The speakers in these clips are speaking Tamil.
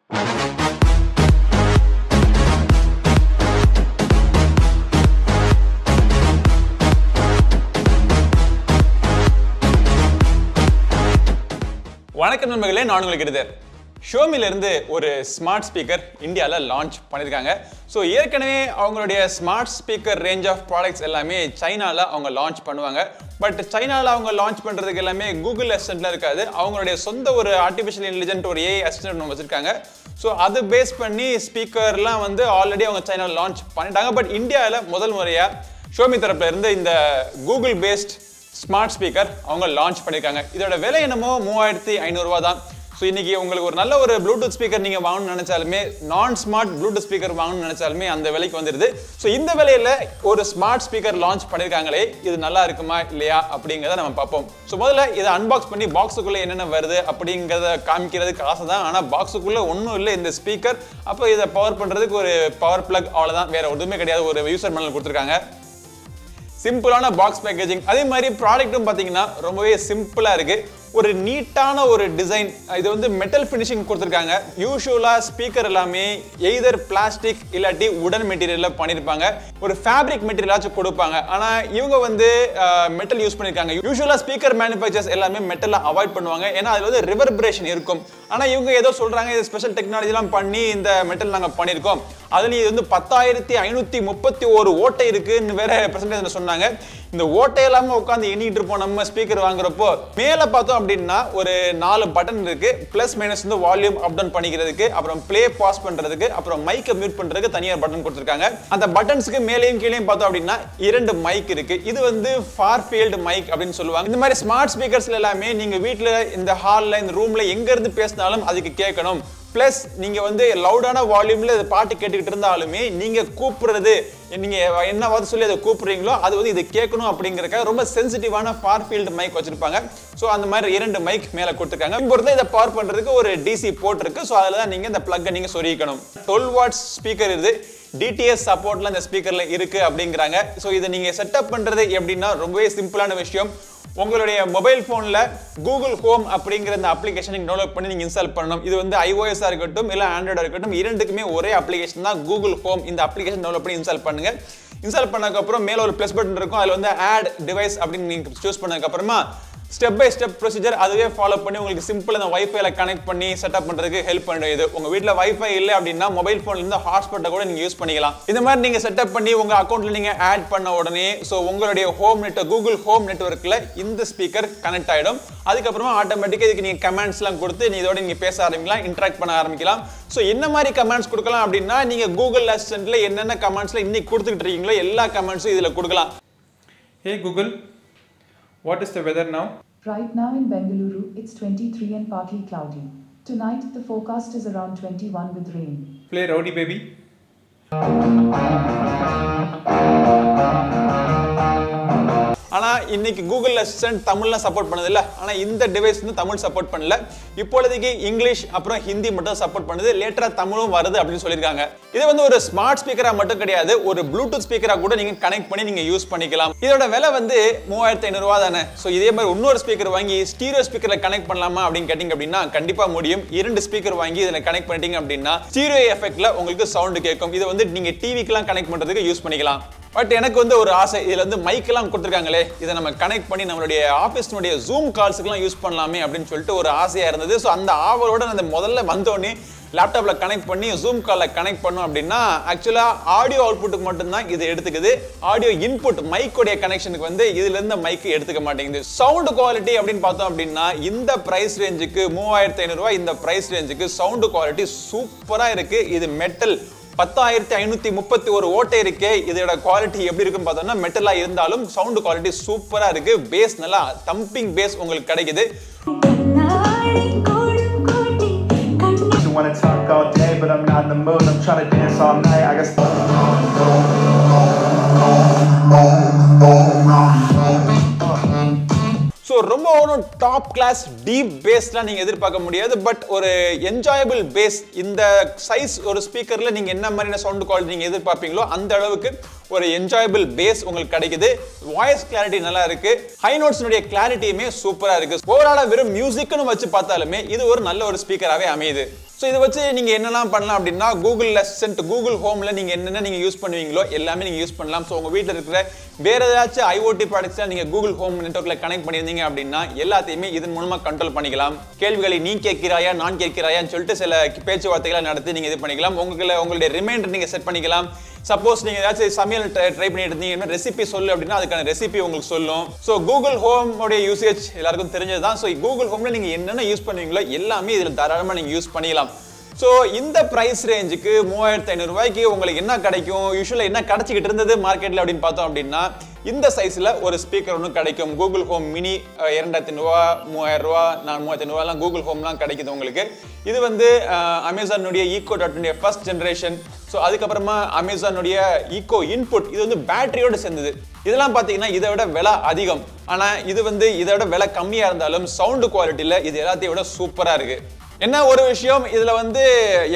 வணக்கம் நண்பர்களே, நான் உங்களுக்கு கிரிதர். ஷோமில இருந்து ஒரு ஸ்மார்ட் ஸ்பீக்கர் இந்தியாவில் லான்ச் பண்ணியிருக்காங்க. ஸோ ஏற்கனவே அவங்களுடைய smart speaker range of products எல்லாமே சைனாவில் அவங்க லான்ச் பண்ணுவாங்க. பட் சைனாவில் அவங்க லான்ச் பண்ணுறதுக்கு எல்லாமே கூகுள் அசிஸ்டண்ட்டில் இருக்காது. அவங்களுடைய சொந்த ஒரு ஆர்டிஃபிஷியல் இன்டெலிஜென்ட் ஒரு ஏஐ அசிஸ்டன்ட் ஒன்று வச்சுருக்காங்க. ஸோ அது பேஸ் பண்ணி ஸ்பீக்கர்லாம் வந்து ஆல்ரெடி அவங்க சைனாவில் லான்ச் பண்ணிட்டாங்க. பட் இந்தியாவில் முதல் முறையாக ஷோமி தரப்புல இருந்து இந்த கூகுள் பேஸ்ட் ஸ்மார்ட் ஸ்பீக்கர் அவங்க லான்ச் பண்ணியிருக்காங்க. இதோட விலை என்னமோ 3500 ரூபா தான். ஸோ இன்னைக்கு உங்களுக்கு ஒரு நல்ல ஒரு ப்ளூடூத் ஸ்பீக்கர் நீங்கள் வாங்கணும்னு நினைச்சாலுமே, நான் ஸ்மார்ட் ப்ளூடூத் ஸ்பீக்கர் வாங்கணும்னு நினைச்சாலுமே அந்த விலைக்கு வந்துடுது. ஸோ இந்த விலையில ஒரு ஸ்மார்ட் ஸ்பீக்கர் லான்ச் பண்ணியிருக்காங்களே, இது நல்லா இருக்குமா இல்லையா அப்படிங்கிறத நம்ம பார்ப்போம். ஸோ முதல்ல இதை அன்பாக்ஸ் பண்ணி பாக்ஸுக்குள்ளே என்னென்ன வருது அப்படிங்கிறத காமிக்கிறதுக்கு ஆசை தான். ஆனால் பாக்ஸுக்குள்ளே ஒன்றும் இல்லை இந்த ஸ்பீக்கர். அப்போ இதை பவர் பண்ணுறதுக்கு ஒரு பவர் பிளக், அவ்வளோதான், வேற எதுவுமே கிடையாது. ஒரு யூசர் மேனுவல் கொடுத்துருக்காங்க. சிம்பிளான பாக்ஸ் பேக்கேஜிங். அதே மாதிரி ப்ராடக்ட்டும் பார்த்தீங்கன்னா ரொம்பவே சிம்பிளாக இருக்குது. ஒரு நீட்டான ஒரு டிசைன். இது வந்து மெட்டல் ஃபினிஷிங் கொடுத்துருக்காங்க. யூஷுவலாக ஸ்பீக்கர் எல்லாமே எய்தர் பிளாஸ்டிக் இல்லாட்டி உடன் மெட்டீரியலில் பண்ணியிருப்பாங்க. ஒரு ஃபேப்ரிக் மெட்டீரியலாச்சும் கொடுப்பாங்க. ஆனால் இவங்க வந்து மெட்டல் யூஸ் பண்ணியிருக்காங்க. யூஷுவலாக ஸ்பீக்கர் மேனுஃபேக்சர்ஸ் எல்லாமே மெட்டலை அவாய்ட் பண்ணுவாங்க. ஏன்னா அதில் வந்து ரிவர்பரேஷன் இருக்கும். ஆனால் இவங்க ஏதோ சொல்கிறாங்க, இது ஸ்பெஷல் டெக்னாலஜிலாம் பண்ணி இந்த மெட்டல் நாங்கள் பண்ணியிருக்கோம். அதுலேயும் இது வந்து 10,531 ஓட்டை இருக்குன்னு வேற பிரசன்டேஷன் சொன்னாங்க. இந்த ஓட்டை இல்லாமல் உட்காந்து எண்ணிட்டு இருப்போம் நம்ம ஸ்பீக்கர் வாங்குறப்போ. மேலே பார்த்தோம் அப்படின்னா ஒரு 4 பட்டன் இருக்கு. பிளஸ் மைனஸ் வந்து வால்யூம் அப் டவுன் பண்ணிக்கிறதுக்கு, அப்புறம் பிளே பாஸ் பண்றதுக்கு, அப்புறம் மைக்கை மியூட் பண்றதுக்கு தனியார் பட்டன் கொடுத்துருக்காங்க. அந்த பட்டன்ஸ்க்கு மேலேயும் கீழேயும் பார்த்தோம் அப்படின்னா 2 மைக் இருக்கு. இது வந்து ஃபார் ஃபீல்டு மைக் அப்படின்னு சொல்லுவாங்க. இந்த மாதிரி ஸ்மார்ட் ஸ்பீக்கர்ஸ்ல எல்லாமே நீங்க வீட்டில் இந்த ஹாலில் இந்த ரூம்ல எங்க இருந்து பேசினாலும் அதுக்கு கேட்கணும். பிளஸ் நீங்க வந்து லவுடான வால்யூம்ல பாட்டு கேட்டுக்கிட்டு இருந்தாலுமே நீங்க கூப்பிடுறது, நீங்க என்னவாது சொல்லி அதை கூப்பிடுறீங்களோ அது வந்து இது கேட்கணும் அப்படிங்கறதுக்காக ரொம்ப சென்சிட்டிவான ஃபார் ஃபீல்டு மைக் வச்சிருப்பாங்க. ஸோ அந்த மாதிரி 2 மைக் மேலே கொடுத்துருக்காங்க. இப்போ இதை பவர் பண்றதுக்கு ஒரு டிசி போர்ட் இருக்கு. ஸோ அதில் தான் நீங்க இந்த பிளக்கை நீங்க சொருகிக்கணும். 12 வாட்ஸ் ஸ்பீக்கர் இது. டிடிஎஸ் சப்போர்ட்ல இந்த ஸ்பீக்கர்ல இருக்கு அப்படிங்கிறாங்க. ஸோ இதை நீங்க செட்டப் பண்றது எப்படின்னா ரொம்பவே சிம்பிளான விஷயம். உங்களுடைய மொபைல் போன்ல கூகுள் ஹோம் அப்படிங்கிற இந்த அப்ளிகேஷன் நீங்க டவுன்லோட் பண்ணி நீங்க இன்ஸ்டால் பண்ணணும். இது வந்து iOS இருக்கட்டும் இல்ல ஆண்ட்ராய்டா இருக்கட்டும், இரண்டுக்குமே ஒரே அப்ளிகேஷன் தான் கூகுள் ஹோம். இந்த அப்ளிகேஷன் டவுன்லோட் பண்ணி இன்ஸ்டால் பண்ணுங்க. இன்ஸ்டால் பண்ணதுக்கு அப்புறம் மேல ஒரு பிளஸ் பட்டன் இருக்கும். அதுல வந்து ஆட் டிவைஸ் அப்படின்னு நீங்க சூஸ் பண்ணதுக்கு அப்புறமா ஸ்டெப் பை ஸ்டெப் ப்ரொசீஜர் அதுவே ஃபாலோ பண்ணி உங்களுக்கு சிம்பிள் அந்த வைஃபைல கனெக்ட் பண்ணி செட்டப் பண்றதுக்கு ஹெல்ப் பண்ணுது. உங்க வீட்டில் வைஃபை இல்லை அப்படின்னா மொபைல் போன்ல இருந்து ஹாட்ஸ்பாட்டை கூட நீங்க யூஸ் பண்ணிக்கலாம். இந்த மாதிரி நீங்க செட்டப் பண்ணி உங்க அக்கௌண்ட்ல நீங்க ஆட் பண்ண உடனே உங்களுடைய ஹோம் நெட்வொர்க் கூகுள் ஹோம் நெட்வொர்க்ல இந்த ஸ்பீக்கர் கனெக்ட் ஆயிடும். அதுக்கப்புறமா ஆட்டோமேட்டிக்கா இதுக்கு நீங்க கமெண்ட்ஸ் எல்லாம் கொடுத்து இதோட நீங்க பேச ஆரம்பிக்கலாம், இன்டராக்ட் பண்ண ஆரம்பிக்கலாம். ஸோ என்ன மாதிரி கமெண்ட்ஸ் கொடுக்கலாம் அப்படின்னா, நீங்க கூகுள் அசிஸ்டன்ட்ல என்னென்ன கமெண்ட்ஸ்ல இன்னைக்கு கொடுத்துக்கிட்டு இருக்கீங்களோ எல்லா கமெண்ட்ஸும் இதுல கொடுக்கலாம். Hey Google, what is the weather now? Right now in Bengaluru, it's 23 and partly cloudy. Tonight, the forecast is around 21 with rain. Play Rowdy Baby. ஆனா இன்னைக்கு கூகுள் அசிஸ்டன்ட் தமிழ்ல சப்போர்ட் பண்ணது இல்ல. ஆனா இந்த டிவைஸ் வந்து தமிழ் சப்போர்ட் பண்ணல. இப்பொழுதைக்கு இங்கிலீஷ் அப்புறம் ஹிந்தி மட்டும் சப்போர்ட் பண்ணுது. லேட்டரா தமிழும் வருது அப்படின்னு சொல்லியிருக்காங்க. இது வந்து ஒரு ஸ்மார்ட் ஸ்பீக்கரா மட்டும் கிடையாது, ஒரு ப்ளூடூத் ஸ்பீக்கரா கூட நீங்க கனெக்ட் பண்ணி நீங்க யூஸ் பண்ணிக்கலாம். இதோட விலை வந்து 3500 ரூபா தானே. ஸோ இதே மாதிரி இன்னொரு ஸ்பீக்கர் வாங்கி ஸ்டீரியோ ஸ்பீக்கர்ல கனெக்ட் பண்ணலாமா அப்படின்னு கேட்டீங்க அப்படின்னா கண்டிப்பா முடியும். 2 ஸ்பீக்கர் வாங்கி இதில் கனெக்ட் பண்ணிட்டீங்க அப்படின்னா ஸ்டீரியோ எஃபெக்ட்ல உங்களுக்கு சவுண்ட் கேட்கும். இதை வந்து நீங்க டிவிக்கெல்லாம் கனெக்ட் பண்றதுக்கு யூஸ் பண்ணிக்கலாம். பட் எனக்கு வந்து ஒரு ஆசை, இதுல வந்து மைக் எல்லாம் கொடுத்துருக்காங்களே, இதை நம்ம கனெக்ட் பண்ணி நம்மளுடைய ஆஃபீஸ்னுடைய ஜூம் கால்ஸுக்கெல்லாம் யூஸ் பண்ணலாமே அப்படின்னு சொல்லிட்டு ஒரு ஆசையா இருந்தது. ஸோ அந்த ஆவலோட நான் முதல்ல வந்தோடனே லேப்டாப்ல கனெக்ட் பண்ணி ஜூம் காலில் கனெக்ட் பண்ணோம் அப்படின்னா ஆக்சுவலா ஆடியோ அவுட்புட்டுக்கு மட்டும்தான் இது எடுத்துக்குது. ஆடியோ இன்புட் மைக்கோடைய கனெக்ஷனுக்கு வந்து இதுல இருந்து மைக் எடுத்துக்க மாட்டேங்குது. சவுண்ட் குவாலிட்டி அப்படின்னு பார்த்தோம் அப்படின்னா இந்த பிரைஸ் ரேஞ்சுக்கு 3500 ரூபாய், இந்த பிரைஸ் ரேஞ்சுக்கு சவுண்ட் குவாலிட்டி சூப்பரா இருக்கு. இது மெட்டல் 10,531 ஓட்டை இருக்கு. இதோட குவாலிட்டி எப்படி இருக்குன்னு பார்த்தோம்னா மெட்டலா இருந்தாலும் சவுண்ட் குவாலிட்டி சூப்பரா இருக்கு. பேஸ் நல்லா தம்பிங் பேஸ் உங்களுக்கு கிடைக்குது. Want to talk all day, but I'm not in the mood. I'm trying to dance all night. I guess. So ரொம்ப ஒன்றும் டாப் கிளாஸ் டீப் பேஸ்லாம் நீங்கள் எதிர்பார்க்க முடியாது. பட் ஒரு என்ஜாயபிள் பேஸ், இந்த சைஸ் ஒரு ஸ்பீக்கரில் நீங்கள் என்ன மாதிரியான சவுண்ட் குவாலிட்டி நீங்கள் எதிர்பார்ப்பீங்களோ அந்த அளவுக்கு ஒரு என்ஜாயபிள் பேஸ் உங்களுக்கு கிடைக்குது. வாய்ஸ் கிளாரிட்டி நல்லா இருக்கு. ஹை நோட்ஸ்னுடைய கிளாரிட்டியுமே சூப்பராக இருக்கு. ஓவராலாக வெறும் மியூசிக்னு வச்சு பார்த்தாலுமே இது ஒரு நல்ல ஒரு ஸ்பீக்கராகவே அமையுது. ஸோ இதை வச்சு நீங்கள் என்னெல்லாம் பண்ணலாம் அப்படின்னா கூகுள் அசிஸ்டன்ட் கூகுள் ஹோமில் நீங்கள் என்னென்ன நீங்கள் யூஸ் பண்ணுவீங்களோ எல்லாமே நீங்கள் யூஸ் பண்ணலாம். ஸோ உங்கள் வீட்டில் இருக்கிற வேறு ஏதாச்சும் ஐஓடி ப்ராடக்ட்ஸ்லாம் நீங்கள் கூகுள் ஹோம் நெட்வொர்க்கில் கனெக்ட் பண்ணியிருந்தீங்க அப்படின்னா எல்லாத்தையுமே இதன் மூலமாக கண்ட்ரோல் பண்ணிக்கலாம். கேள்விகளை நீ கேட்கிறாயா நான் கேட்கிறாயான்னு சொல்லிட்டு சில பேச்சுவார்த்தைகளை நடத்தி நீங்கள் இது பண்ணிக்கலாம். உங்களுடைய ரிமைண்டர் நீங்கள் செட் பண்ணிக்கலாம். சப்போஸ் நீங்கள் ஏதாச்சும் சமையல் ட்ரை பண்ணிட்டு இருந்தீங்கன்னா ரெசிபி சொல்லு அப்படின்னா அதுக்கான ரெசிபி உங்களுக்கு சொல்லும். ஸோ கூகுள் ஹோமோடைய யூசேஜ் எல்லாருக்கும் தெரிஞ்சது தான். ஸோ கூகுள் ஹோமில் நீங்கள் என்னென்ன யூஸ் பண்ணுவீங்களோ எல்லாமே இதில் தாராளமாக நீங்கள் யூஸ் பண்ணிக்கலாம். ஸோ இந்த ப்ரைஸ் ரேஞ்சுக்கு 3500 ரூபாய்க்கு உங்களுக்கு என்ன கிடைக்கும், யூஸ்வலாக என்ன கிடைச்சிக்கிட்டு இருந்தது மார்க்கெட்டில் அப்படின்னு பார்த்தோம் அப்படின்னா இந்த சைஸில் ஒரு ஸ்பீக்கர் ஒன்று கிடைக்கும். கூகுள் ஹோம் மினி 2500 ரூபா 3000 ரூபா 3500 ரூபாலாம் கூகுள் ஹோம்லாம் கிடைக்குது உங்களுக்கு. இது வந்து அமேசானுடைய ஈகோ.னுடைய ஃபர்ஸ்ட் ஜென்ரேஷன். ஸோ அதுக்கப்புறமா அமேசானுடைய ஈகோ இன்புட் இது வந்து பேட்டரியோடு சேர்ந்தது. இதெல்லாம் பார்த்தீங்கன்னா இதை விட விலை அதிகம். ஆனால் இது வந்து இதை விட விலை கம்மியாக இருந்தாலும் சவுண்டு குவாலிட்டியில் இது எல்லாத்தையும் விட சூப்பராக இருக்குது. என்ன ஒரு விஷயம் இதில் வந்து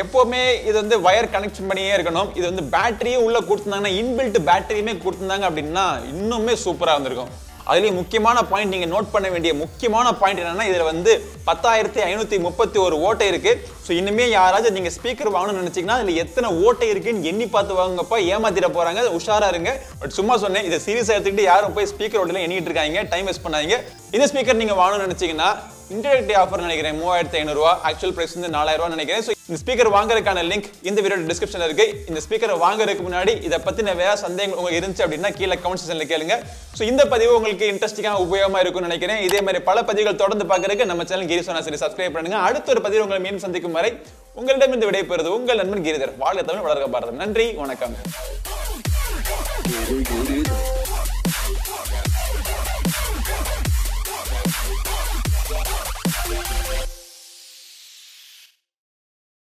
எப்போவுமே இது வந்து வயர் கனெக்ஷன் பண்ணியே இருக்கணும். இது வந்து பேட்டரியும் உள்ளே கொடுத்துருந்தாங்கன்னா இன்பில்ட் பேட்டரியுமே கொடுத்துருந்தாங்க அப்படின்னா இன்னுமே சூப்பராக இருந்திருக்கும். அதுலேயும் முக்கியமான பாயிண்ட் நீங்கள் நோட் பண்ண வேண்டிய முக்கியமான பாயிண்ட் என்னன்னா இதில் வந்து 10,531 ஓட்டை இருக்குது. ஸோ இனிமே யாராச்சும் நீங்கள் ஸ்பீக்கர் வாங்கணும்னு நினச்சிங்கன்னா அதில் எத்தனை ஓட்டை இருக்குன்னு எண்ணி பார்த்து வாங்கப்பா, ஏமாத்திட போகிறாங்க, உஷாராக இருங்க. பட் சும்மா சொன்னேன், இதை சீரியஸாக எடுத்துக்கிட்டு யாரும் போய் ஸ்பீக்கர் ஓட்டெல்லாம் எண்ணிட்டு இருக்காங்க, டைம் வேஸ்ட் பண்ணாதீங்க. இந்த ஸ்பீக்கர் நீங்கள் வாங்கணும்னு நினச்சிங்கன்னா இன்டர்நெட் ஆஃபர் நினைக்கிறேன் 3500 ரூபா, ஆக்சுவல் பிரைஸ் வந்து 4000 ரூபா நினைக்கிறேன். ஸோ இந்த ஸ்பீக்கர் வாங்குறதுக்கான லிங்க் இந்த வீடியோ டிஸ்கிரிப்ஷனில் இருக்கு. இந்த ஸ்பீக்கரை வாங்குறதுக்கு முன்னாடி இதை பற்றின வேற சந்தேகங்கள் உங்களுக்கு இருந்துச்சு அப்படின்னா கீழே கமெண்ட் செக்ஷனில் கேளுங்க. ஸோ இந்த பதிவு உங்களுக்கு இன்ட்ரெஸ்டிங்காக உபயோகமாக இருக்கும்னு நினைக்கிறேன். இதே மாதிரி பல பதிவுகள் தொடர்ந்து பார்க்கறதுக்கு நம்ம சேனல் GiriSonnaSeri சப்ஸ்கிரைப் பண்ணுங்க. அடுத்த ஒரு பதிவு உங்களை மீண்டும் சந்திக்கும் வரை உங்களிடம் இந்த விடைபெறுவது உங்கள் நண்பன் கிரிதர். வாழ்க தமிழ், வளர்க பாரதம். நன்றி, வணக்கம்.